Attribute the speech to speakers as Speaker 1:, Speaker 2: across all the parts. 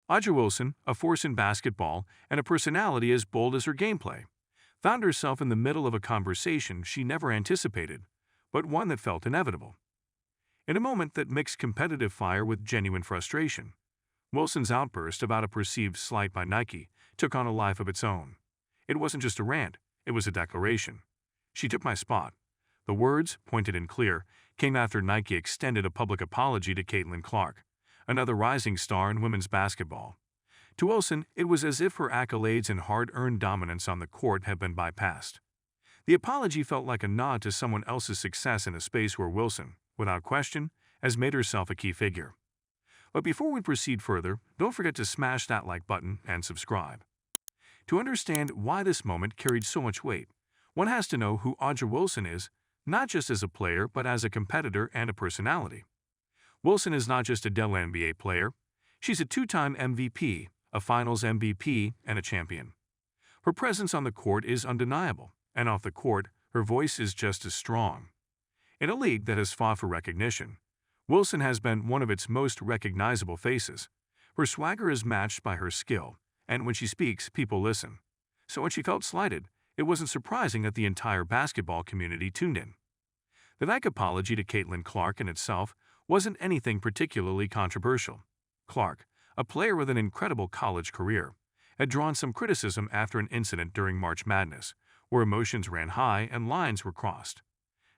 Speaker 1: Audra Wilson, a force in basketball and a personality as bold as her gameplay, found herself in the middle of a conversation she never anticipated, but one that felt inevitable. In a moment that mixed competitive fire with genuine frustration, Wilson's outburst about a perceived slight by Nike took on a life of its own. It wasn't just a rant, it was a declaration. "She took my spot." The words, pointed and clear, came after Nike extended a public apology to Caitlin Clark, another rising star in women's basketball. To Wilson, it was as if her accolades and hard-earned dominance on the court had been bypassed. The apology felt like a nod to someone else's success in a space where Wilson, without question, has made herself a key figure. But before we proceed further, don't forget to smash that like button and subscribe. To understand why this moment carried so much weight, one has to know who Audra Wilson is, not just as a player but as a competitor and a personality. Wilson is not just a WNBA player, she's a two-time MVP, a Finals MVP, and a champion. Her presence on the court is undeniable, and off the court, her voice is just as strong. In a league that has fought for recognition, Wilson has been one of its most recognizable faces. Her swagger is matched by her skill, and when she speaks, people listen. So when she felt slighted, it wasn't surprising that the entire basketball community tuned in. The Nike apology to Caitlin Clark in itself wasn't anything particularly controversial. Clark, a player with an incredible college career, had drawn some criticism after an incident during March Madness, where emotions ran high and lines were crossed.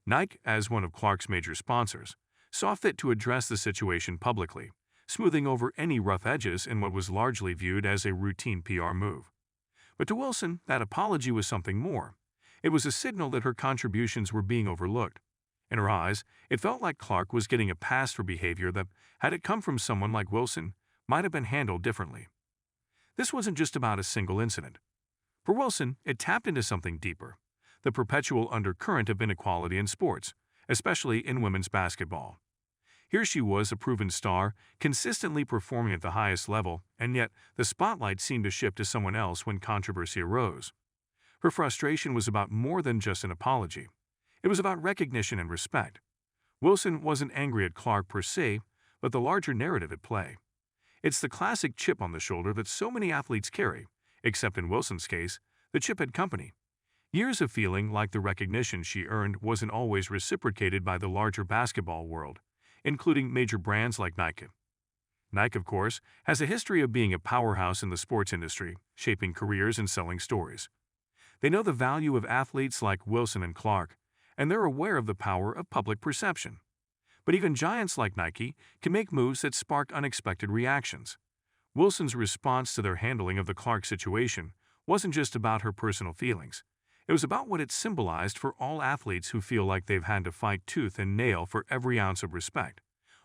Speaker 1: Nike, as one of Clark's major sponsors, saw fit to address the situation publicly, smoothing over any rough edges in what was largely viewed as a routine PR move. But to Wilson, that apology was something more. It was a signal that her contributions were being overlooked. In her eyes, it felt like Clark was getting a pass for behavior that, had it come from someone like Wilson, might have been handled differently. This wasn't just about a single incident. For Wilson, it tapped into something deeper, the perpetual undercurrent of inequality in sports, especially in women's basketball. Here she was, a proven star, consistently performing at the highest level, and yet the spotlight seemed to shift to someone else when controversy arose. Her frustration was about more than just an apology. It was about recognition and respect. Wilson wasn't angry at Clark per se, but the larger narrative at play. It's the classic chip on the shoulder that so many athletes carry, except in Wilson's case, the chip had company. Years of feeling like the recognition she earned wasn't always reciprocated by the larger basketball world, including major brands like Nike. Nike, of course, has a history of being a powerhouse in the sports industry, shaping careers and selling stories. They know the value of athletes like Wilson and Clark, and they're aware of the power of public perception. But even giants like Nike can make moves that spark unexpected reactions. Wilson's response to their handling of the Clark situation wasn't just about her personal feelings. It was about what it symbolized for all athletes who feel like they've had to fight tooth and nail for every ounce of respect,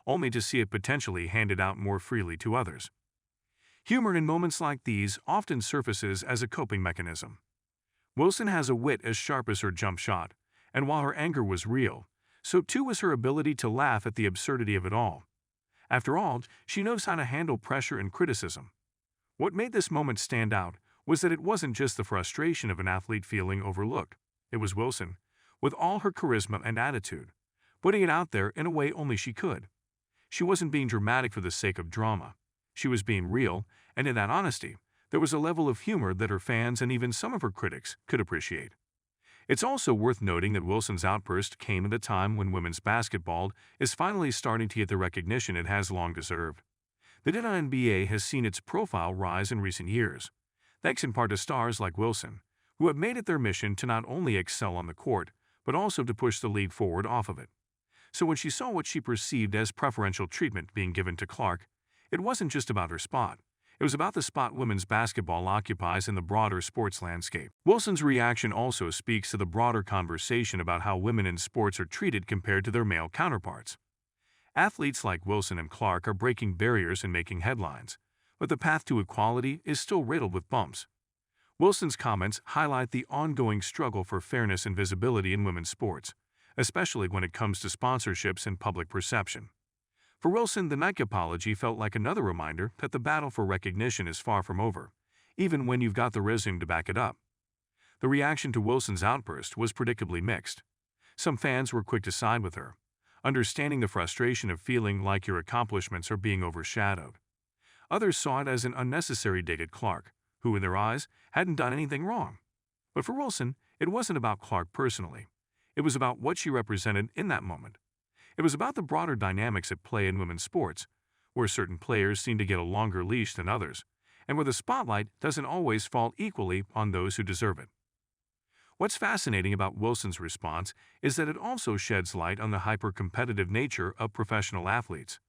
Speaker 1: only to see it potentially handed out more freely to others. Humor in moments like these often surfaces as a coping mechanism. Wilson has a wit as sharp as her jump shot, and while her anger was real, so too was her ability to laugh at the absurdity of it all. After all, she knows how to handle pressure and criticism. What made this moment stand out was that it wasn't just the frustration of an athlete feeling overlooked. It was Wilson, with all her charisma and attitude, putting it out there in a way only she could. She wasn't being dramatic for the sake of drama. She was being real, and in that honesty, there was a level of humor that her fans and even some of her critics could appreciate. It's also worth noting that Wilson's outburst came at a time when women's basketball is finally starting to get the recognition it has long deserved. The WNBA has seen its profile rise in recent years, thanks in part to stars like Wilson, who have made it their mission to not only excel on the court, but also to push the league forward off of it. So when she saw what she perceived as preferential treatment being given to Clark, it wasn't just about her spot. It was about the spot women's basketball occupies in the broader sports landscape. Wilson's reaction also speaks to the broader conversation about how women in sports are treated compared to their male counterparts. Athletes like Wilson and Clark are breaking barriers and making headlines, but the path to equality is still riddled with bumps. Wilson's comments highlight the ongoing struggle for fairness and visibility in women's sports, especially when it comes to sponsorships and public perception. For Wilson, the Nike apology felt like another reminder that the battle for recognition is far from over, even when you've got the resume to back it up. The reaction to Wilson's outburst was predictably mixed. Some fans were quick to side with her, understanding the frustration of feeling like your accomplishments are being overshadowed. Others saw it as an unnecessary dig at Clark, who in their eyes hadn't done anything wrong. But for Wilson, it wasn't about Clark personally. It was about what she represented in that moment. It was about the broader dynamics at play in women's sports, where certain players seem to get a longer leash than others, and where the spotlight doesn't always fall equally on those who deserve it. What's fascinating about Wilson's response is that it also sheds light on the hyper-competitive nature of professional athletes.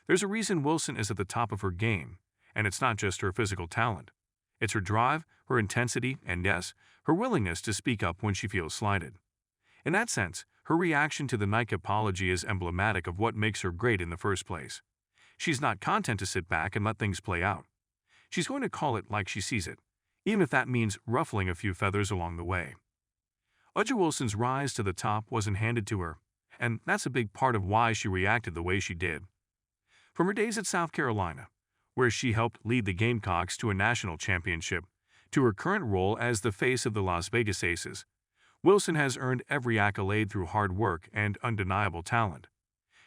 Speaker 1: There's a reason Wilson is at the top of her game, and it's not just her physical talent. It's her drive, her intensity, and yes, her willingness to speak up when she feels slighted. In that sense, her reaction to the Nike apology is emblematic of what makes her great in the first place. She's not content to sit back and let things play out. She's going to call it like she sees it, even if that means ruffling a few feathers along the way. A'ja Wilson's rise to the top wasn't handed to her, and that's a big part of why she reacted the way she did. From her days at South Carolina, where she helped lead the Gamecocks to a national championship, to her current role as the face of the Las Vegas Aces, Wilson has earned every accolade through hard work and undeniable talent.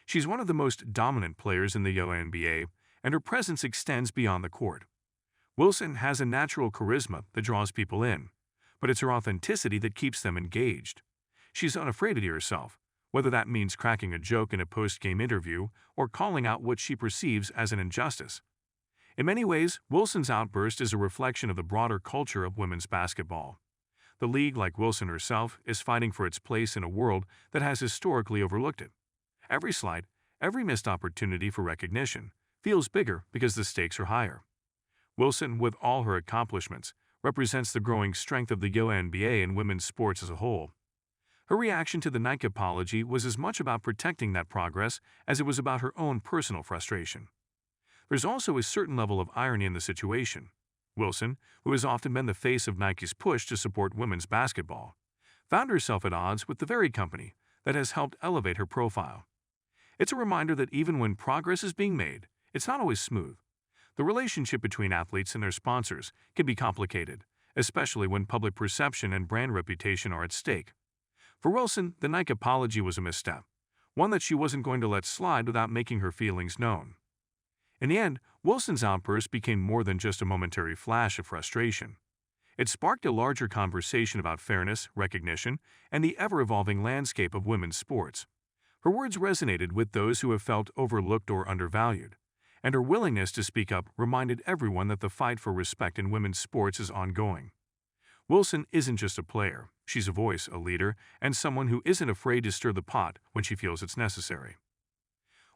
Speaker 1: She's one of the most dominant players in the NBA, and her presence extends beyond the court. Wilson has a natural charisma that draws people in, but it's her authenticity that keeps them engaged. She's unafraid to be herself, whether that means cracking a joke in a post-game interview or calling out what she perceives as an injustice. In many ways, Wilson's outburst is a reflection of the broader culture of women's basketball. The league, like Wilson herself, is fighting for its place in a world that has historically overlooked it. Every slight, every missed opportunity for recognition feels bigger because the stakes are higher. Wilson, with all her accomplishments, represents the growing strength of the NBA and women's sports as a whole. Her reaction to the Nike apology was as much about protecting that progress as it was about her own personal frustration. There's also a certain level of irony in the situation. Wilson, who has often been the face of Nike's push to support women's basketball, found herself at odds with the very company that has helped elevate her profile. It's a reminder that even when progress is being made, it's not always smooth. The relationship between athletes and their sponsors can be complicated, especially when public perception and brand reputation are at stake. For Wilson, the Nike apology was a misstep, one that she wasn't going to let slide without making her feelings known. In the end, Wilson's outburst became more than just a momentary flash of frustration. It sparked a larger conversation about fairness, recognition, and the ever-evolving landscape of women's sports. Her words resonated with those who have felt overlooked or undervalued, and her willingness to speak up reminded everyone that the fight for respect in women's sports is ongoing. Wilson isn't just a player, she's a voice, a leader, and someone who isn't afraid to stir the pot when she feels it's necessary.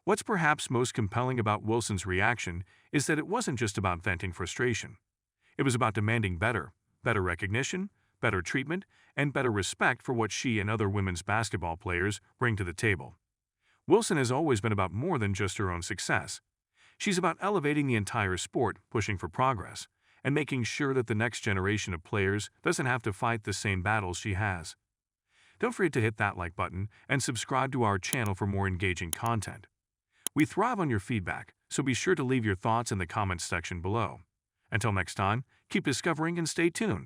Speaker 1: What's perhaps most compelling about Wilson's reaction is that it wasn't just about venting frustration. It was about demanding better recognition, better treatment, and better respect for what she and other women's basketball players bring to the table. Wilson has always been about more than just her own success. She's about elevating the entire sport, pushing for progress, and making sure that the next generation of players doesn't have to fight the same battles she has. Don't forget to hit that like button and subscribe to our channel for more engaging content. We thrive on your feedback, so be sure to leave your thoughts in the comments section below. Until next time, keep discovering and stay tuned.